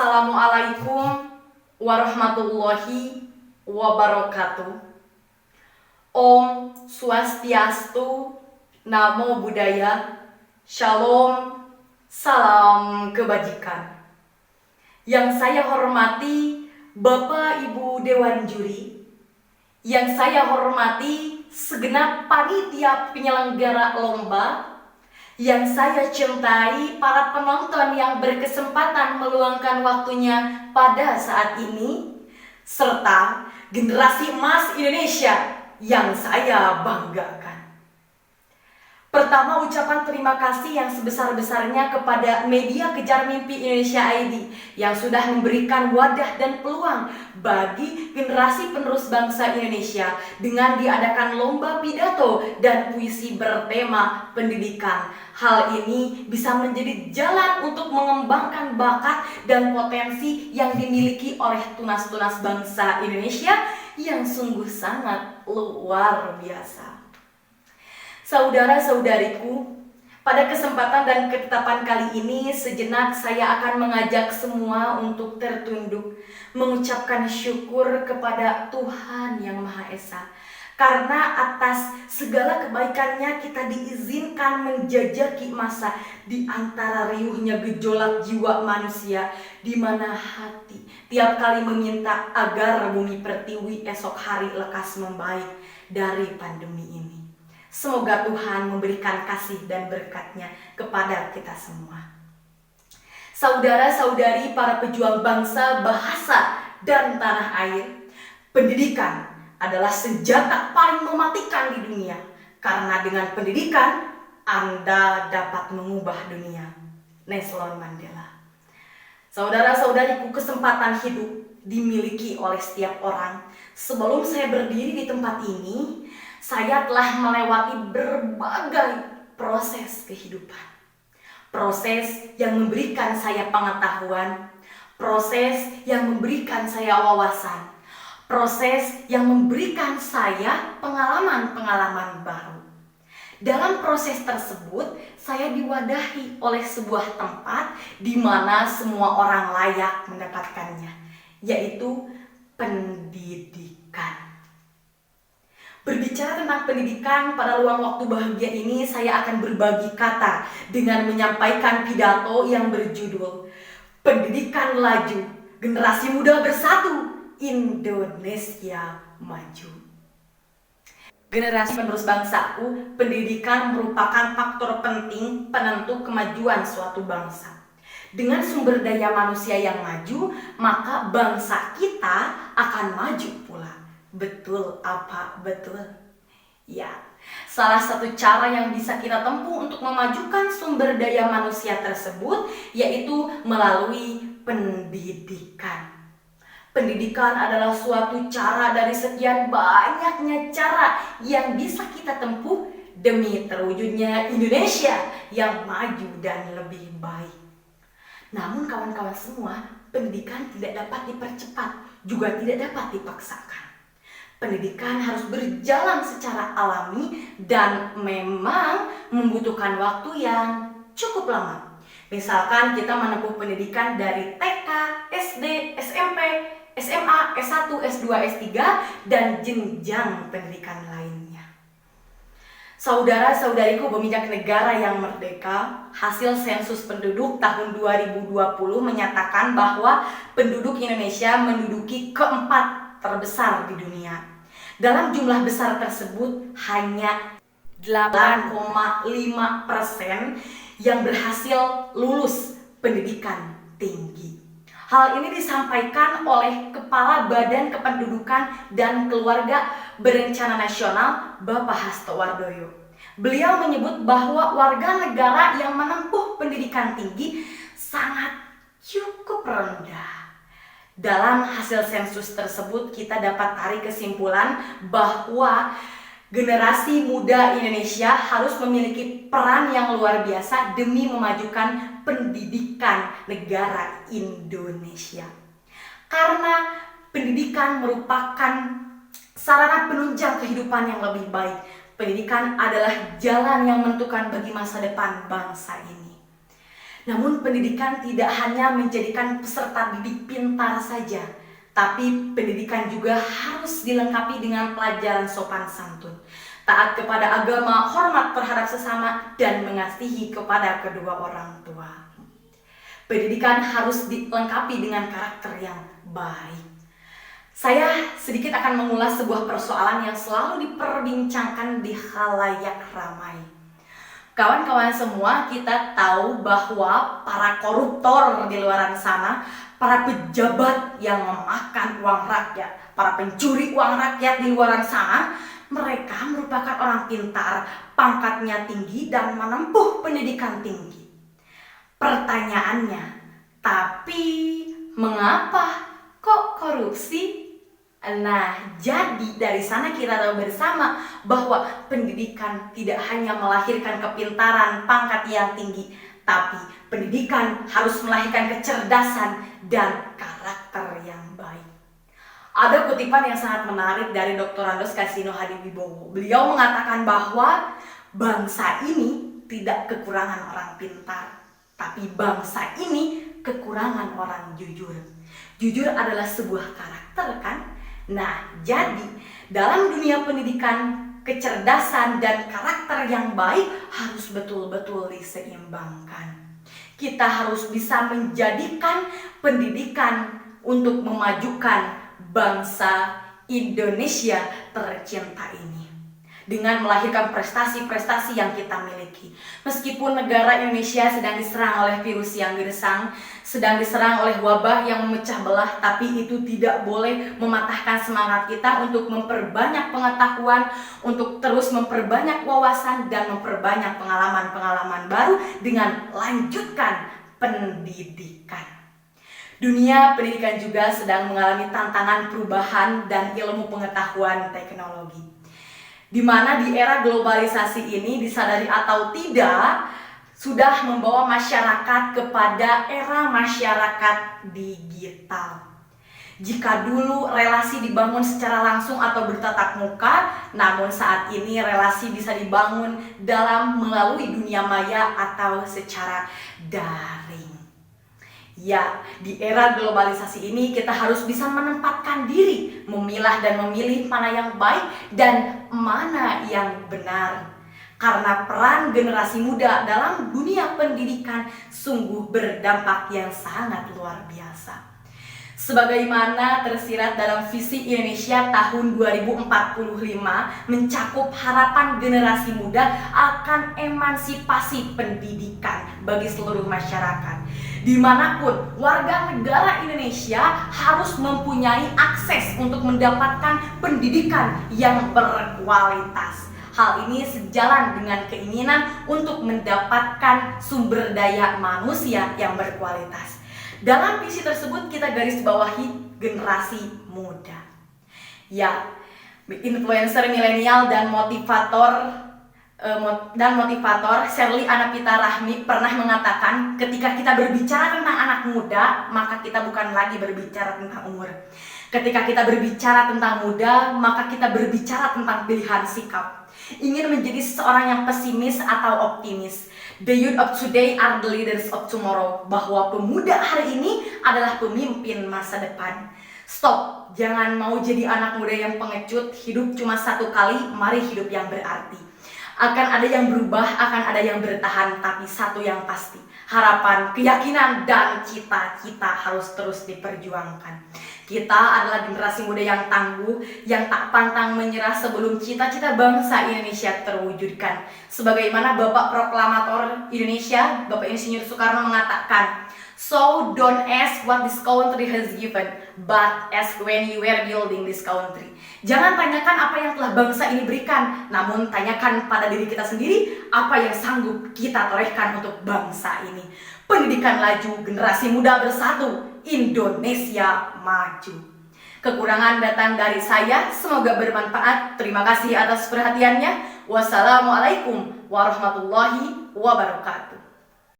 Assalamualaikum warahmatullahi wabarakatuh. Om Swastiastu, Namo Buddhaya, Shalom, salam kebajikan. Yang saya hormati Bapak Ibu Dewan Juri, yang saya hormati segenap panitia penyelenggara lomba, yang saya cintai para penonton yang berkesempatan meluangkan waktunya pada saat ini, serta generasi emas Indonesia yang saya banggakan. Pertama, ucapan terima kasih yang sebesar-besarnya kepada media Kejar Mimpi Indonesia ID yang sudah memberikan wadah dan peluang bagi generasi penerus bangsa Indonesia dengan diadakan lomba pidato dan puisi bertema pendidikan. Hal ini bisa menjadi jalan untuk mengembangkan bakat dan potensi yang dimiliki oleh tunas-tunas bangsa Indonesia yang sungguh sangat luar biasa. Saudara-saudariku, pada kesempatan dan ketetapan kali ini sejenak saya akan mengajak semua untuk tertunduk mengucapkan syukur kepada Tuhan Yang Maha Esa. Karena atas segala kebaikannya kita diizinkan menjajaki masa di antara riuhnya gejolak jiwa manusia, di mana hati tiap kali meminta agar bumi pertiwi esok hari lekas membaik dari pandemi ini. Semoga Tuhan memberikan kasih dan berkat-Nya kepada kita semua. Saudara-saudari para pejuang bangsa, bahasa, dan tanah air, pendidikan adalah senjata paling mematikan di dunia. Karena dengan pendidikan, Anda dapat mengubah dunia. Nelson Mandela. Saudara-saudariku, kesempatan hidup dimiliki oleh setiap orang. Sebelum saya berdiri di tempat ini, saya telah melewati berbagai proses kehidupan. Proses yang memberikan saya pengetahuan, proses yang memberikan saya wawasan, proses yang memberikan saya pengalaman-pengalaman baru. Dalam proses tersebut, saya diwadahi oleh sebuah tempat di mana semua orang layak mendapatkannya, yaitu pendidikan. Berbicara tentang pendidikan pada ruang waktu bahagia ini, saya akan berbagi kata dengan menyampaikan pidato yang berjudul Pendidikan Laju, Generasi Muda Bersatu, Indonesia Maju. Generasi penerus bangsaku, pendidikan merupakan faktor penting penentu kemajuan suatu bangsa. Dengan sumber daya manusia yang maju, maka bangsa kita akan maju pula. Betul apa betul? Ya, salah satu cara yang bisa kita tempuh untuk memajukan sumber daya manusia tersebut yaitu melalui pendidikan. Pendidikan adalah suatu cara dari sekian banyaknya cara yang bisa kita tempuh demi terwujudnya Indonesia yang maju dan lebih baik. Namun kawan-kawan semua, pendidikan tidak dapat dipercepat, juga tidak dapat dipaksakan. Pendidikan harus berjalan secara alami dan memang membutuhkan waktu yang cukup lama. Misalkan kita menempuh pendidikan dari TK, SD, SMP, SMA, S1, S2, S3, dan jenjang pendidikan lainnya. Saudara-saudariku pemijak negara yang merdeka, hasil sensus penduduk tahun 2020 menyatakan bahwa penduduk Indonesia menduduki keempat terbesar di dunia. Dalam jumlah besar tersebut hanya 8,5% yang berhasil lulus pendidikan tinggi. Hal ini disampaikan oleh Kepala Badan Kependudukan dan Keluarga Berencana Nasional, Bapak Hasto Wardoyo. Beliau menyebut bahwa warga negara yang menempuh pendidikan tinggi sangat cukup rendah. Dalam hasil sensus tersebut kita dapat tarik kesimpulan bahwa generasi muda Indonesia harus memiliki peran yang luar biasa demi memajukan pendidikan negara Indonesia. Karena pendidikan merupakan sarana penunjang kehidupan yang lebih baik. Pendidikan adalah jalan yang menentukan bagi masa depan bangsa ini. Namun pendidikan tidak hanya menjadikan peserta didik pintar saja, tapi pendidikan juga harus dilengkapi dengan pelajaran sopan santun, taat kepada agama, hormat terhadap sesama, dan mengasihi kepada kedua orang tua. Pendidikan harus dilengkapi dengan karakter yang baik. Saya sedikit akan mengulas sebuah persoalan yang selalu diperbincangkan di khalayak ramai. Kawan-kawan semua, kita tahu bahwa para koruptor di luar sana, para pejabat yang memakan uang rakyat, para pencuri uang rakyat di luar sana, mereka merupakan orang pintar, pangkatnya tinggi dan menempuh pendidikan tinggi. Pertanyaannya, tapi mengapa kok korupsi? Nah, jadi dari sana kita tahu bersama bahwa pendidikan tidak hanya melahirkan kepintaran, pangkat yang tinggi, tapi pendidikan harus melahirkan kecerdasan dan karakter yang baik. Ada kutipan yang sangat menarik dari Dr. Andos Kasino Hadiwibowo. Beliau mengatakan bahwa bangsa ini tidak kekurangan orang pintar, tapi bangsa ini kekurangan orang jujur. Jujur adalah sebuah karakter, kan? Nah, jadi dalam dunia pendidikan, kecerdasan dan karakter yang baik harus betul-betul diseimbangkan. Kita harus bisa menjadikan pendidikan untuk memajukan bangsa Indonesia tercinta ini dengan melahirkan prestasi-prestasi yang kita miliki. Meskipun negara Indonesia sedang diserang oleh virus yang gersang, sedang diserang oleh wabah yang memecah belah, tapi itu tidak boleh mematahkan semangat kita untuk memperbanyak pengetahuan, untuk terus memperbanyak wawasan dan memperbanyak pengalaman-pengalaman baru dengan lanjutkan pendidikan. Dunia pendidikan juga sedang mengalami tantangan perubahan dan ilmu pengetahuan teknologi, di mana di era globalisasi ini, disadari atau tidak, sudah membawa masyarakat kepada era masyarakat digital. Jika dulu relasi dibangun secara langsung atau bertatap muka, namun saat ini relasi bisa dibangun melalui dunia maya atau secara daring. Ya, di era globalisasi ini kita harus bisa menempatkan diri, memilah dan memilih mana yang baik dan mana yang benar. Karena peran generasi muda dalam dunia pendidikan sungguh berdampak yang sangat luar biasa. Sebagaimana tersirat dalam visi Indonesia tahun 2045 mencakup harapan generasi muda akan emansipasi pendidikan bagi seluruh masyarakat. Dimanapun warga negara Indonesia harus mempunyai akses untuk mendapatkan pendidikan yang berkualitas. Hal ini sejalan dengan keinginan untuk mendapatkan sumber daya manusia yang berkualitas. Dalam visi tersebut kita garis bawahi generasi muda. Ya, influencer milenial dan motivator Sherly Anapita Rahmi pernah mengatakan, ketika kita berbicara tentang anak muda, maka kita bukan lagi berbicara tentang umur. Ketika kita berbicara tentang muda, maka kita berbicara tentang pilihan sikap. Ingin menjadi seseorang yang pesimis atau optimis. The youth of today are the leaders of tomorrow. Bahwa pemuda hari ini adalah pemimpin masa depan. Stop, jangan mau jadi anak muda yang pengecut. Hidup cuma satu kali, mari hidup yang berarti. Akan ada yang berubah, akan ada yang bertahan, tapi satu yang pasti, harapan, keyakinan, dan cita-cita harus terus diperjuangkan. Kita adalah generasi muda yang tangguh, yang tak pantang menyerah sebelum cita-cita bangsa Indonesia terwujudkan. Sebagaimana Bapak Proklamator Indonesia, Bapak Insinyur Soekarno mengatakan, so don't ask what this country has given, but ask when you were building this country. Jangan tanyakan apa yang telah bangsa ini berikan, namun tanyakan pada diri kita sendiri apa yang sanggup kita torehkan untuk bangsa ini. Pendidikan laju, generasi muda bersatu, Indonesia maju. Kekurangan datang dari saya, semoga bermanfaat. Terima kasih atas perhatiannya. Wassalamualaikum warahmatullahi wabarakatuh.